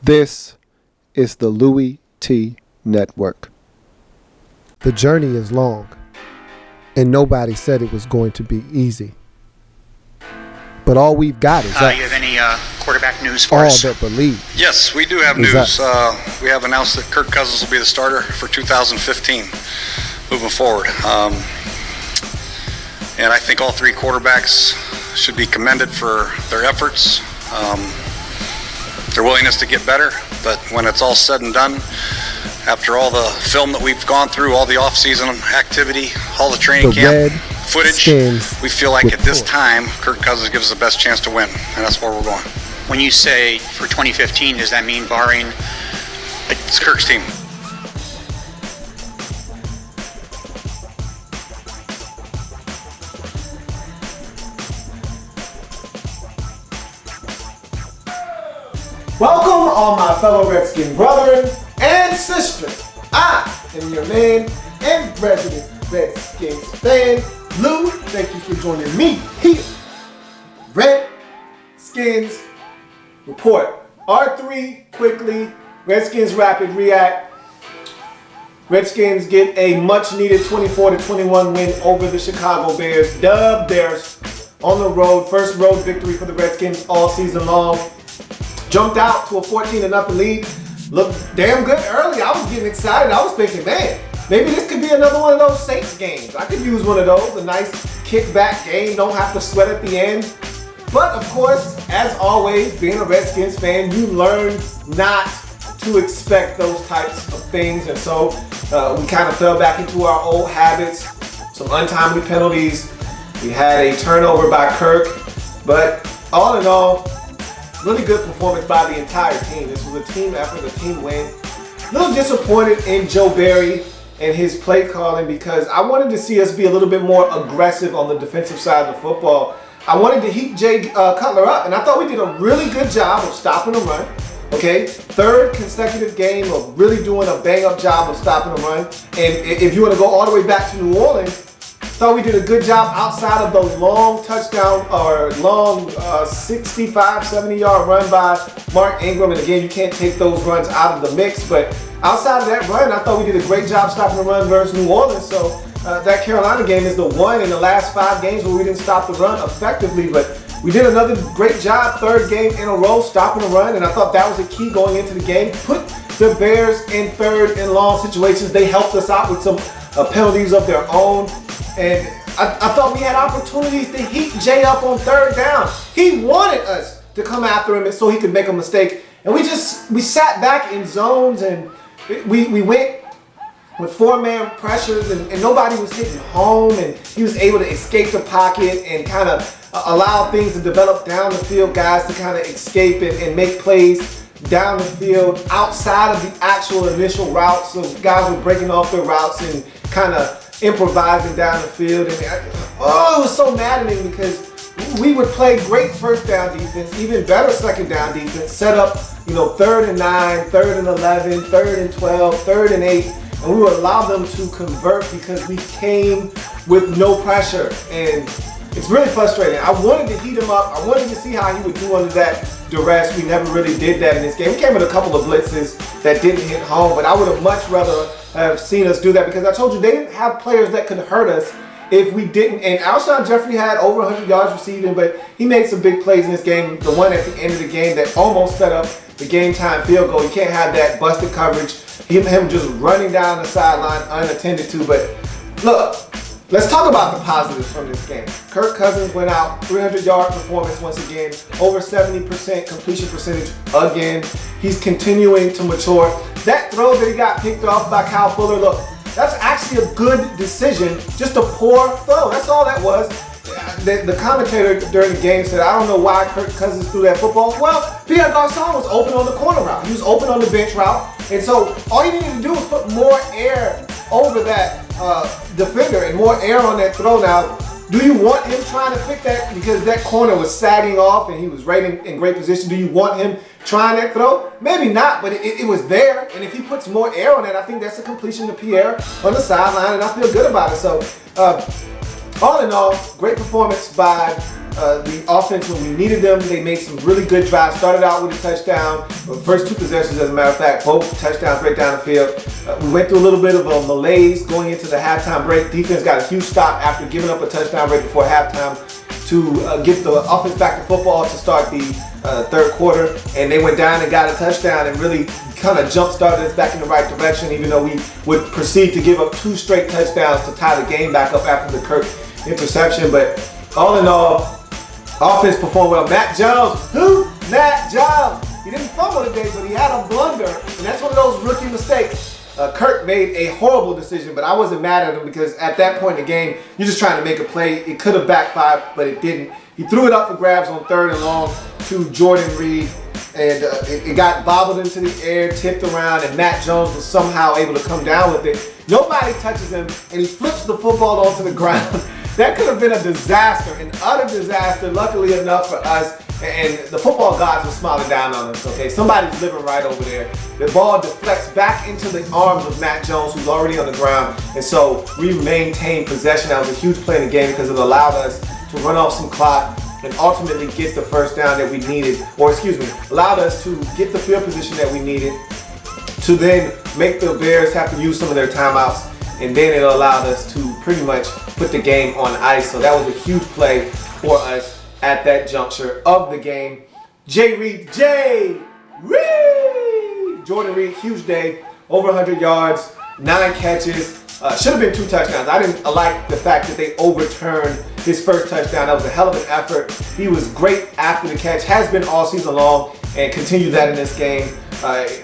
This is the Louie Tee Network. The journey is long, and nobody said it was going to be easy. But all we've got is us. You have any quarterback news for us? All that believe. Yes, we do have news. We have announced that Kirk Cousins will be the starter for 2015 moving forward. And I think all three quarterbacks should be commended for their efforts, their willingness to get better. But when it's all said and done, after all the film that we've gone through, all the off-season activity, all the training camp footage, we feel like at this time, Kirk Cousins gives us the best chance to win, and that's where we're going. When you say for 2015, does that mean barring? It's Kirk's team. Welcome, all my fellow Redskins brethren and sisters. I am your man and resident Redskins fan, Lou. Thank you for joining me here. Redskins Report. R3 quickly. Redskins Rapid React. Redskins get a much-needed 24-21 win over the Chicago Bears. Dub Bears on the road. First road victory for the Redskins all season long. Jumped out to a 14-0 lead. Looked damn good early. I was getting excited. I was thinking, man, maybe this could be another one of those Saints games. I could use one of those. A nice kickback game. Don't have to sweat at the end. But, of course, as always, being a Redskins fan, you learn not to expect those types of things. And so we kind of fell back into our old habits. Some untimely penalties. We had a turnover by Kirk. But all in all, really good performance by the entire team. This was a team effort, a team win. A little disappointed in Joe Barry and his play calling because I wanted to see us be a little bit more aggressive on the defensive side of the football. I wanted to heat Jay Cutler up, and I thought we did a really good job of stopping the run. Okay, third consecutive game of really doing a bang-up job of stopping the run. And if you want to go all the way back to New Orleans, thought we did a good job outside of those long touchdown or long 65, 70-yard run by Mark Ingram. And again, you can't take those runs out of the mix. But outside of that run, I thought we did a great job stopping the run versus New Orleans. So that Carolina game is the one in the last 5 games where we didn't stop the run effectively. But we did another great job, third game in a row, stopping the run. And I thought that was a key going into the game. Put the Bears in third and long situations. They helped us out with some penalties of their own. And I thought we had opportunities to heat Jay up on third down. He wanted us to come after him so he could make a mistake. And we sat back in zones and we went with 4-man pressures and nobody was hitting home, and he was able to escape the pocket and kind of allow things to develop down the field, guys to kind of escape and make plays down the field outside of the actual initial routes. So guys were breaking off their routes and kind of improvising down the field. And it was so maddening because we would play great first down defense, even better second down defense, set up, 3rd and 9, 3rd and 11, 3rd and 12, 3rd and 8, and we would allow them to convert because we came with no pressure. And it's really frustrating. I wanted to heat him up. I wanted to see how he would do under that duress. We never really did that in this game. We came with a couple of blitzes that didn't hit home, but I would have much rather have seen us do that because I told you they didn't have players that could hurt us if we didn't. And Alshon Jeffrey had over 100 yards receiving, but he made some big plays in this game. The one at the end of the game that almost set up the game time field goal. You can't have that busted coverage. Him just running down the sideline unattended to. But look, let's talk about the positives from this game. Kirk Cousins went out, 300-yard performance once again, over 70% completion percentage again. He's continuing to mature. That throw that he got picked off by Kyle Fuller, look, that's actually a good decision, just a poor throw. That's all that was. The commentator during the game said, I don't know why Kirk Cousins threw that football. Well, Pierre Garçon was open on the corner route. He was open on the bench route. And so all you needed to do was put more air over that defender and more air on that throw. Now, do you want him trying to pick that because that corner was sagging off and he was right in great position? Do you want him trying that throw? Maybe not, but it was there. And if he puts more air on it, I think that's a completion to Pierre on the sideline, and I feel good about it. So all in all, great performance by the offense when we needed them. They made some really good drives. Started out with a touchdown. First 2 possessions, as a matter of fact, both touchdowns right down the field. We went through a little bit of a malaise going into the halftime break. Defense got a huge stop after giving up a touchdown right before halftime to get the offense back to football to start the third quarter. And they went down and got a touchdown and really kind of jump-started us back in the right direction, even though we would proceed to give up 2 straight touchdowns to tie the game back up after the Kirk interception. But all in all, offense performed well. Matt Jones, Matt Jones. He didn't fumble today, but he had a blunder, and that's one of those rookie mistakes. Kirk made a horrible decision, but I wasn't mad at him because at that point in the game, you're just trying to make a play. It could have backfired, but it didn't. He threw it up for grabs on 3rd and long to Jordan Reed, and it got bobbled into the air, tipped around, and Matt Jones was somehow able to come down with it. Nobody touches him, and he flips the football onto the ground. That could have been a disaster, an utter disaster. Luckily enough for us, and the football gods were smiling down on us, okay? Somebody's living right over there. The ball deflects back into the arms of Matt Jones, who's already on the ground, and so we maintained possession. That was a huge play in the game because it allowed us to run off some clock and ultimately get the first down that we needed, or allowed us to get the field position that we needed to then make the Bears have to use some of their timeouts, and then it allowed us to pretty much put the game on ice. So that was a huge play for us at that juncture of the game. Jordan Reed, huge day, over 100 yards, 9 catches. Should have been 2 touchdowns. I didn't like the fact that they overturned his first touchdown. That was a hell of an effort. He was great after the catch, has been all season long, and continued that in this game.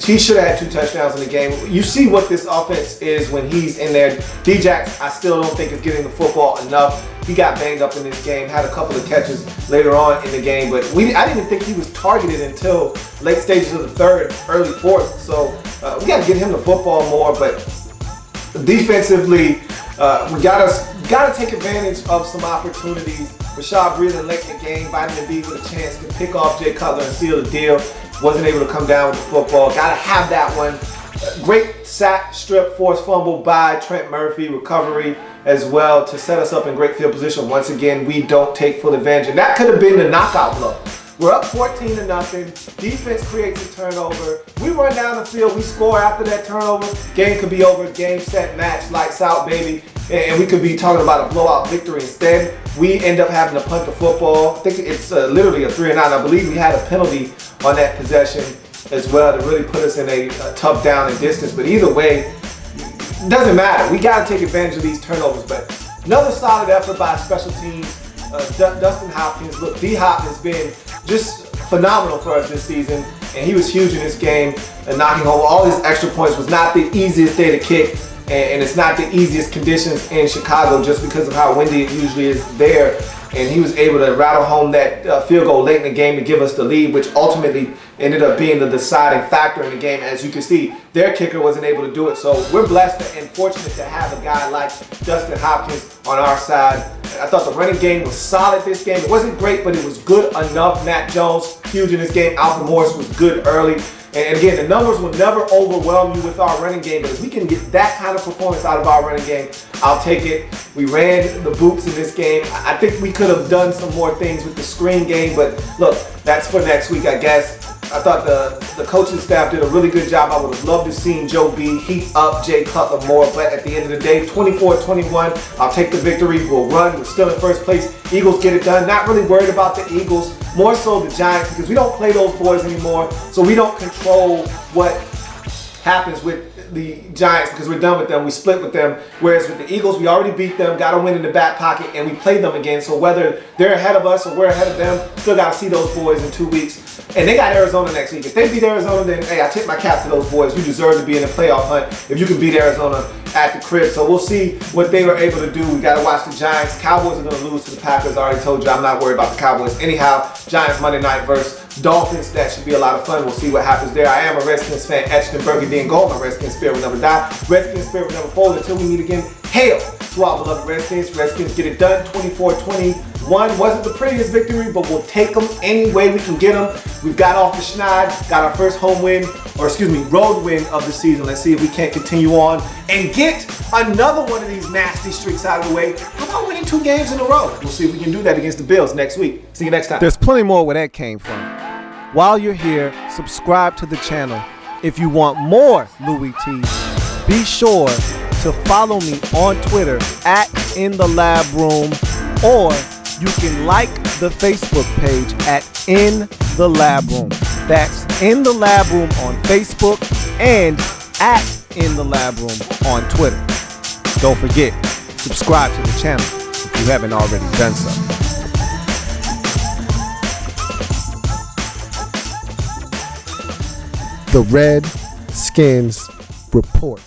He should have had 2 touchdowns in the game. You see what this offense is when he's in there. D-Jax, I still don't think is getting the football enough. He got banged up in this game, had a couple of catches later on in the game, but I didn't even think he was targeted until late stages of the 3rd, early 4th. So we got to get him the football more, but defensively, we gotta take advantage of some opportunities. Rashad Breeland late in the game, Vitamin B with a chance to pick off Jay Cutler and seal the deal. Wasn't able to come down with the football. Gotta have that one. Great sack, strip, forced fumble by Trent Murphy. Recovery as well to set us up in great field position. Once again, we don't take full advantage, and that could have been the knockout blow. We're up 14-0. Defense creates a turnover. We run down the field. We score after that turnover. Game could be over. Game, set, match. Lights out, baby. And we could be talking about a blowout victory. Instead, we end up having to punt the football. I think it's literally a 3-9. I believe we had a penalty on that possession as well to really put us in a tough down and distance. But either way, it doesn't matter. We got to take advantage of these turnovers. But another solid effort by special teams. Dustin Hopkins. Look, D-Hop has been just phenomenal for us this season, and he was huge in this game, and knocking home all his extra points. Was not the easiest day to kick, and it's not the easiest conditions in Chicago just because of how windy it usually is there. And he was able to rattle home that field goal late in the game to give us the lead, which ultimately ended up being the deciding factor in the game. As you can see, their kicker wasn't able to do it. So we're blessed and fortunate to have a guy like Dustin Hopkins on our side. I thought the running game was solid this game. It wasn't great, but it was good enough. Matt Jones, huge in this game. Alfred Morris was good early. And again, the numbers will never overwhelm you with our running game, but if we can get that kind of performance out of our running game, I'll take it. We ran the boots in this game. I think we could have done some more things with the screen game, but look, that's for next week, I guess. I thought the coaching staff did a really good job. I would have loved to have seen Joe B heat up Jay Cutler more, but at the end of the day, 24-21, I'll take the victory. We'll run. We're still in first place. Eagles get it done. Not really worried about the Eagles, more so the Giants, because we don't play those boys anymore, so we don't control what happens with the Giants because we're done with them. We split with them. Whereas with the Eagles, we already beat them, got a win in the back pocket, and we played them again. So whether they're ahead of us or we're ahead of them, still got to see those boys in 2 weeks. And they got Arizona next week. If they beat Arizona, then hey, I tip my cap to those boys. You deserve to be in the playoff hunt if you can beat Arizona at the crib. So we'll see what they were able to do. We got to watch the Giants. Cowboys are going to lose to the Packers. I already told you I'm not worried about the Cowboys. Anyhow, Giants Monday night versus Dolphins. That should be a lot of fun. We'll see what happens there. I am a Redskins fan, etched in burgundy and gold. My Redskins spirit will never die. Redskins spirit will never fold until we meet again. Hail to our beloved Redskins. Redskins get it done. 24-20. One wasn't the prettiest victory, but we'll take them any way we can get them. We've got off the schneid, got our first road win of the season. Let's see if we can't continue on and get another one of these nasty streaks out of the way. How about winning 2 games in a row? We'll see if we can do that against the Bills next week. See you next time. There's plenty more where that came from. While you're here, subscribe to the channel. If you want more Louie Tee, be sure to follow me on Twitter at In the Lab Room, or you can like the Facebook page at In the Lab Room. That's In the Lab Room on Facebook and at In the Lab Room on Twitter. Don't forget, subscribe to the channel if you haven't already done so. The Redskins Report.